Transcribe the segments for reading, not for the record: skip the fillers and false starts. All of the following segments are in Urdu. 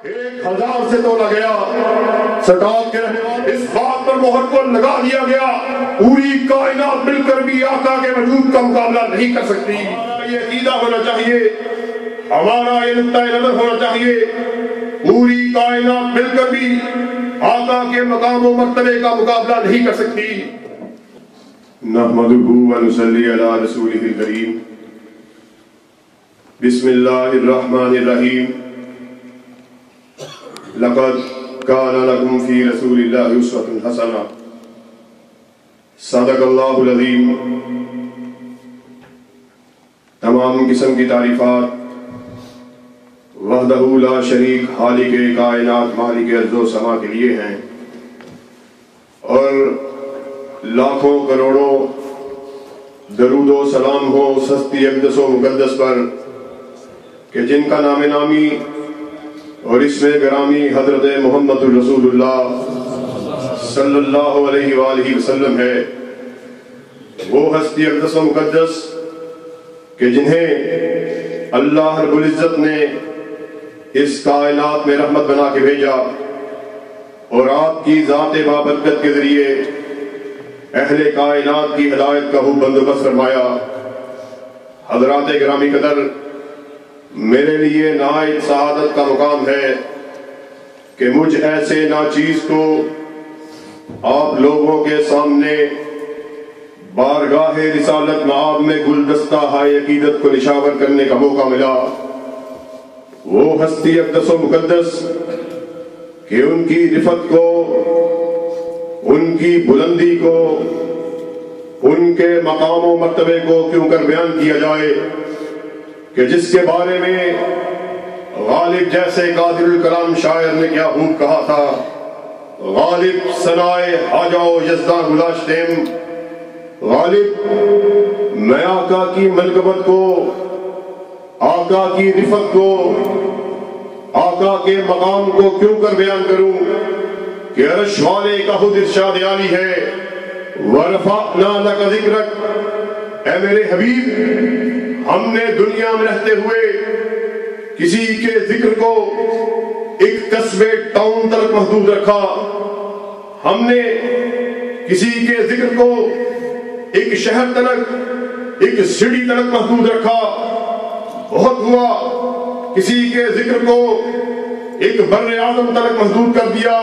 1000 سے تولا گیا. سٹاپ کے رہنے والے اس بات پر مہر کو لگا دیا گیا پوری کائنات مل کر بھی آقا کے وجود کا مقابلہ نہیں کر سکتی. ہمارا یہ عقیدہ ہونا چاہیے, ہمارا یہ نقطۂ نظر ہونا چاہیے, پوری کائنات مل کر بھی آقا کے مقام و مرتبے کا مقابلہ نہیں کر سکتی. نحمدہ و نصلی علی رسولہ الکریم. بسم اللہ الرحمن الرحیم. لقد کان لکم فی رسول اللہ اسوۃ حسنہ. صدق اللہ العظیم. تمام قسم کی تعریفات وحدہ لا شریک خالق کائنات مالک ارض و سما کے لیے ہیں, اور لاکھوں کروڑوں درود و سلام ہو اس ہستی اقدس و مقدس پر کہ جن کا نام نامی اور اس میں گرامی حضرت محمد الرسول اللہ صلی اللہ علیہ وآلہ وسلم ہے. وہ ہستی اقدس و مقدس کہ جنہیں اللہ رب العزت نے اس کائنات میں رحمت بنا کے بھیجا, اور آپ کی ذات بابرکت کے ذریعے اہل کائنات کی ہدایت کا خوب بندوبست فرمایا. حضرات گرامی قدر, میرے لیے نہایت سعادت کا مقام ہے کہ مجھ ایسے ناچیز کو آپ لوگوں کے سامنے بارگاہ رسالت مآب میں گلدستہ ہائے عقیدت کو نشاور کرنے کا موقع ملا. وہ ہستی اقدس و مقدس کہ ان کی رفت کو, ان کی بلندی کو, ان کے مقام و مرتبے کو کیوں کر بیان کیا جائے کہ جس کے بارے میں غالب جیسے قادر الکلام شاعر نے کیا خوب کہا تھا, غالب ثنائے حاجہ و یزدان گلاشتیم. غالب میں آقا کی منقبت کو, آقا کی رفت کو, آقا کے مقام کو کیوں کر بیان کروں کہ عرش والے کا خود ارشاد عالی ہے, وَرَفَعْنَا لَكَ ذِكْرَكَ. اے میرے حبیب, ہم نے دنیا میں رہتے ہوئے کسی کے ذکر کو ایک قصبے ٹاؤن تک محدود رکھا, ہم نے کسی کے ذکر کو ایک شہر تلک, ایک سٹی تلک محدود رکھا. بہت ہوا کسی کے ذکر کو ایک بر اعظم تلک محدود کر دیا.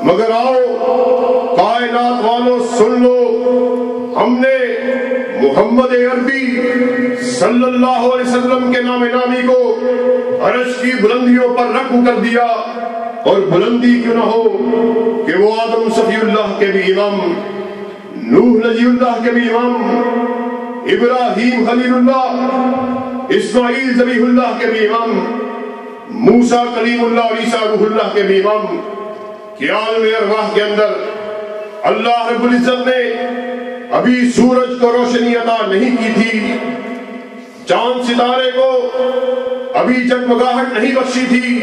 مگر آؤ کائنات والوں سن لو, ہم نے محمد عربی صلی اللہ علیہ وسلم کے نام نامی کو عرش کی بلندیوں پر رفع کر دیا. اور بلندی کیوں نہ ہو کہ وہ آدم صفی اللہ کے بھی امام, نوح نجی اللہ کے بھی امام, ابراہیم خلیل اللہ, اسماعیل ذبیح اللہ کے بھی امام, موسیٰ کلیم اللہ اور عیسیٰ روح اللہ کے بھی امام, کہ عالم ارواح کے اندر اللہ رب العزت نے ابھی سورج کو روشنی عطا نہیں کی تھی, چاند ستارے کو ابھی جگمگاہٹ نہیں بخشی تھی.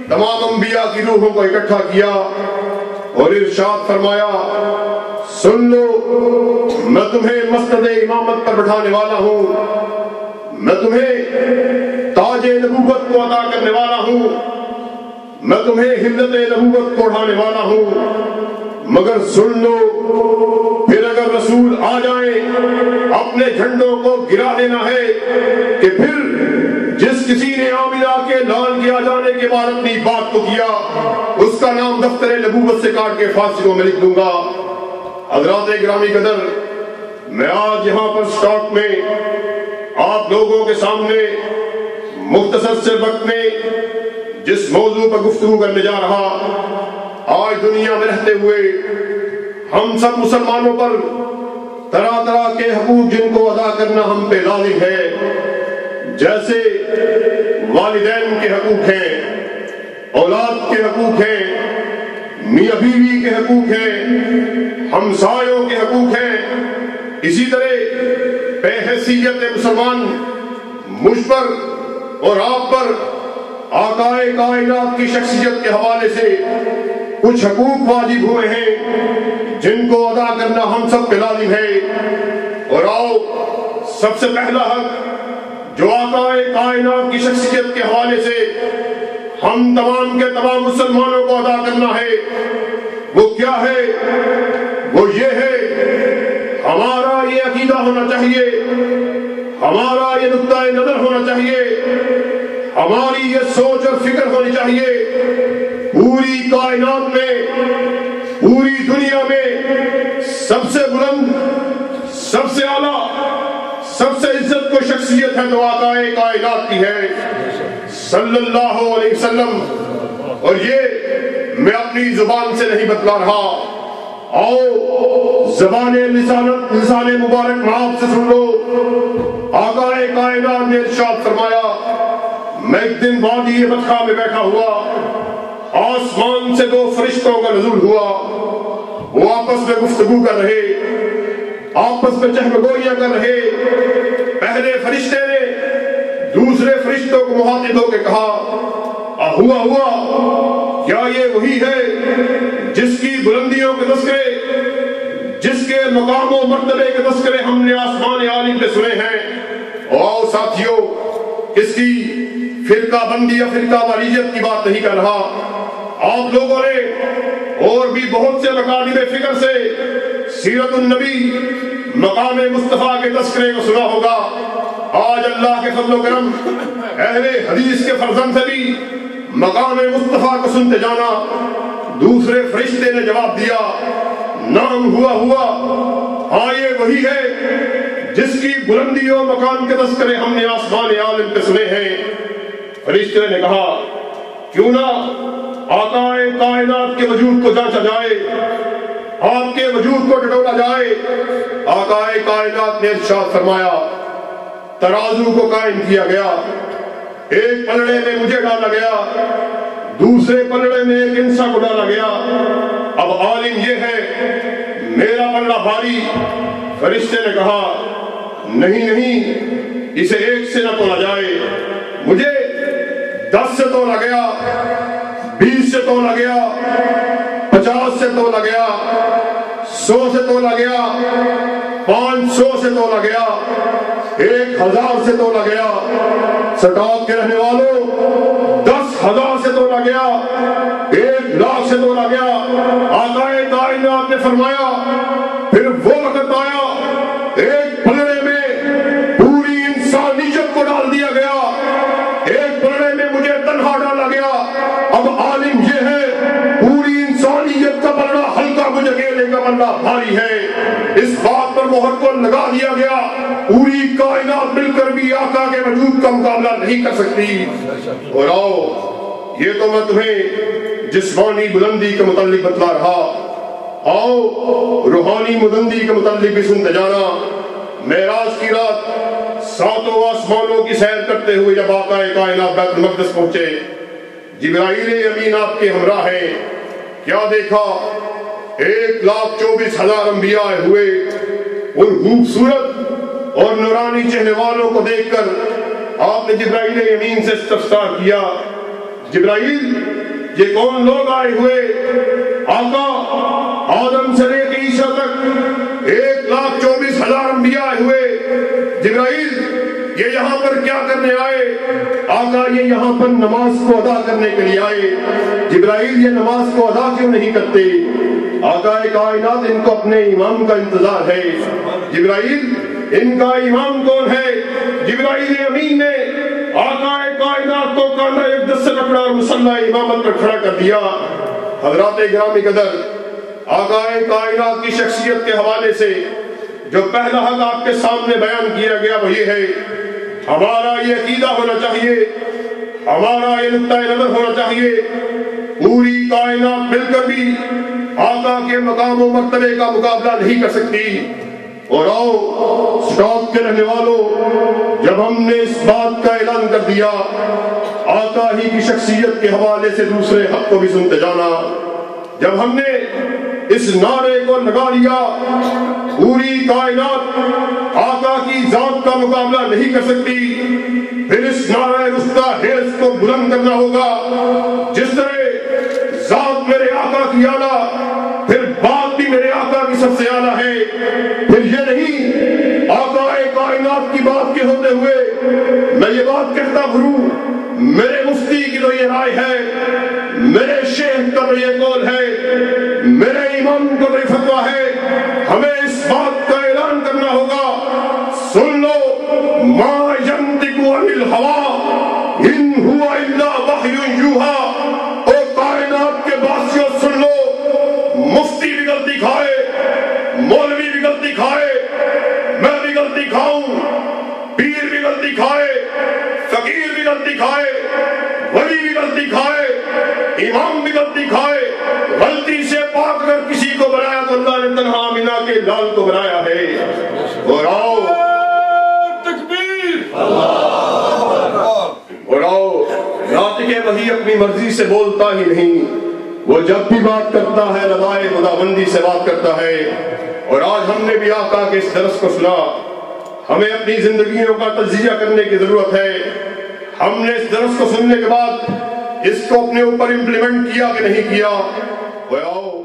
تمام انبیاء کی روحوں کو اکٹھا کیا اور ارشاد فرمایا, سن لو میں تمہیں مسند امامت پر بٹھانے والا ہوں, میں تمہیں تاج نبوت کو عطا کرنے والا ہوں, میں تمہیں حلت نبوت کو اڑھانے والا ہوں. مگر سن لو, پھر اگر رسول آ جائیں اپنے جھنڈوں کو گرا دینا ہے کہ پھر جس کسی نے آمنہ کے لال کیا جانے کے بعد اپنی بات کو کیا, اس کا نام دفتر نبوت سے کاٹ کے فاسقوں میں لکھ دوں گا. حضرات گرامی قدر, میں آج یہاں پر سٹاک میں آپ لوگوں کے سامنے مختصر سے وقت میں جس موضوع پر گفتگو کرنے جا رہا, آج دنیا میں رہتے ہوئے ہم سب مسلمانوں پر طرح طرح کے حقوق جن کو ادا کرنا ہم پہ لازم ہے, جیسے والدین کے حقوق ہیں, اولاد کے حقوق ہیں, میاں بیوی کے حقوق ہیں, ہمسایوں کے حقوق ہیں. اسی طرح بے حیثیت مسلمان مجھ پر اور آپ پر آقائے کائنات کی شخصیت کے حوالے سے کچھ حقوق واجب ہوئے ہیں جن کو ادا کرنا ہم سب پہ لازم ہے. اور آؤ سب سے پہلا حق جو آقائے کائنات کی شخصیت کے حوالے سے ہم تمام کے تمام مسلمانوں کو ادا کرنا ہے وہ کیا ہے؟ وہ یہ ہے، ہمارا یہ عقیدہ ہونا چاہیے، ہمارا یہ نقطہ نظر ہونا چاہیے، ہماری یہ سوچ اور فکر ہونی چاہیے، پوری کائنات میں، پوری دنیا میں سب سے بلند، سب سے اعلیٰ، سب سے عزت کو شخصیت ہے تو آقا کائنات کی ہے صلی اللہ علیہ وسلم۔ اور یہ میں اپنی زبان سے نہیں بتلا رہا، آؤ زبان لسان مبارک میں آپ سے سن لو۔ آقا کائنات نے ارشاد فرمایا، میں ایک دن وادی بطحا میں بیٹھا ہوا، آسمان سے دو فرشتوں کا نزول ہوا، وہ آپس میں گفتگو کر رہے، آپس میں چہمگوئیاں کر رہے۔ پہلے فرشتے نے دوسرے فرشتوں کو مخاطب ہو کے کہا، ہوا کیا یہ وہی ہے جس کی بلندیوں کے تذکرے، جس کے مقام و مرتبے کے تذکرے ہم نے آسمان عالی پہ سنے ہیں؟ آؤ ساتھیوں، کس کی فرقہ بندی یا فرقہ واریت کی بات نہیں کر رہا، آپ لوگوں نے اور بھی بہت سے مکاتب فکر سے سیرت النبی، مقام مصطفیٰ کے تذکرے کو سنا ہوگا۔ آج اللہ کے فضل و کرم اہل حدیث کے فرزند سے بھی مقام مصطفیٰ کو سنتے جانا۔ دوسرے فرشتے نے جواب دیا، نام ہوا، ہاں یہ وہی ہے جس کی بلندی و مقام کے تذکرے ہم نے آسمان عالم پہ سنے ہیں۔ فرشتے نے کہا، کیوں نہ آقا کائنات کے وجود کو جانچا جائے، آپ کے وجود کو ٹٹولا جائے۔ آقا کائنات نے ارشاد فرمایا، ترازو کو قائم کیا گیا، ایک پلڑے میں مجھے ڈالا گیا، دوسرے پلڑے میں ایک انسان کو ڈالا گیا۔ اب عالم یہ ہے، میرا پلڑا بھاری۔ فرشتے نے کہا، نہیں، اسے ایک سے نہ تولا جائے، مجھے 10 سے تولا گیا، 20 سے تولا گیا، 50 سے تولا گیا، 100 سے تولا گیا، 500 سے تولا گیا، 1000 سے تولا گیا۔ سٹاپ کے رہنے والوں، 10,000 سے تولا گیا، 1,00,000 سے تولا گیا۔ آقا کائنات نے فرمایا، پھر وہ وقت آیا، ایک پلڑے میں پوری انسانیت کو ڈال دیا گیا، ایک پلڑے میں مجھے تنہا ڈالا گیا۔ اب عالم یہ ہے، پوری انسانیت کا پلڑا ہلکا، مجھے اکیلے کا پلڑا بھاری ہے۔ اس بات پر مہر کو لگا دیا گیا، پوری کائنات مل کر بھی آقا کے وجود کا مقابلہ نہیں کر سکتی۔ اور آؤ، یہ تو میں تمہیں جسمانی بلندی کے متعلق بتلا رہا، آؤ روحانی بلندی کے متعلق بھی سنتے جانا۔ معراج کی رات 7 آسمانوں کی سیر کرتے ہوئے جب آقا کائنات بیت المقدس پہنچے، جبرائیل امین آپ کے ہمراہ ہیں، کیا دیکھا؟ 1,24,000 انبیاء آئے ہوئے، اور خوبصورت اور نورانی چہرے والوں کو دیکھ کر آپ نے جبرائیل امین سے استفسار کیا، جبرائیل یہ کون لوگ آئے ہوئے؟ آقا آدم سے لے کے عیسیٰ تک 1,24,000 انبیاء آئے ہوئے، جبرائیل یہ یہاں پر کیا کرنے آئے؟ آقا یہ یہاں پر نماز کو ادا کرنے کے لیے آئے۔ جبرائیل یہ نماز کو ادا کیوں نہیں کرتے؟ آقا کائنات ان کو اپنے امام کا انتظار ہے۔ جبرائیل ان کا امام کون ہے؟ جبرائیل امین نے آقا کائنات کو کاندھا اقدس سے پکڑا اور مصلی امامت پر کھڑا کر دیا۔ حضرات گرامی قدر، آقا کائنات کی شخصیت کے حوالے سے جو پہلا حق آپ کے سامنے بیان کیا گیا وہ یہ ہے، ہمارا یہ عقیدہ ہونا چاہیے، ہمارا یہ نقطہ نظر ہونا چاہیے، پوری کائنات مل کر بھی آقا کے مقام و مرتبے کا مقابلہ نہیں کر سکتی۔ اور آؤ اسٹاک کے رہنے والوں، جب ہم نے اس بات کا اعلان کر دیا، آقا ہی کی شخصیت کے حوالے سے دوسرے حق کو بھی سنتے جانا۔ جب ہم نے اس نعرے کو لگا لیا، پوری کائنات آقا کی ذات کا مقابلہ نہیں کر سکتی، پھر اس نعرہ رستہ حیض کو بلند کرنا ہوگا۔ جس طرح ذات میرے آقا کی اعلیٰ، پھر بات بھی میرے آقا کی سب سے اعلیٰ ہے۔ پھر یہ نہیں آقا کائنات کی بات کے ہوتے ہوئے میں یہ بات کہتا پھروں میرے مفتی کی تو یہ رائے ہے، میرے شیخ کا تو یہ قول ہے، میرے امام کا تو یہ فتویٰ ہے، ہمیں اس بات کا اعلان کرنا ہوگا، سن لو، ما ینطق عن الہویٰ ان ہوا الا وحی یوحیٰ، او کائنات کے باسیوں سن لو، مفتی بھی غلطی کھائے، مولوی بھی غلطی کھائے، میں بھی غلطی کھاؤں، پیر بھی غلطی کھائے، فقیر بھی غلطی کھائے، ولی بھی غلطی کھائے، امام بھی غلطی کھائے، غلطی سے پاک اگر کسی کو بنایا تو اللہ نے تنہا آمینہ کے لال کو بنایا ہے۔ اور آؤ تکبیر، اور آؤ، ناطق وحی اپنی مرضی سے بولتا ہی نہیں، وہ جب بھی بات کرتا ہے رضائے خداوندی سے بات کرتا ہے۔ اور آج ہم نے بھی آقا کے اس درس کو سنا، ہمیں اپنی زندگیوں کا تجزیہ کرنے کی ضرورت ہے۔ ہم نے اس درس کو سننے کے بعد اس کو اپنے اوپر امپلیمنٹ کیا کہ نہیں کیا؟ وہ آؤ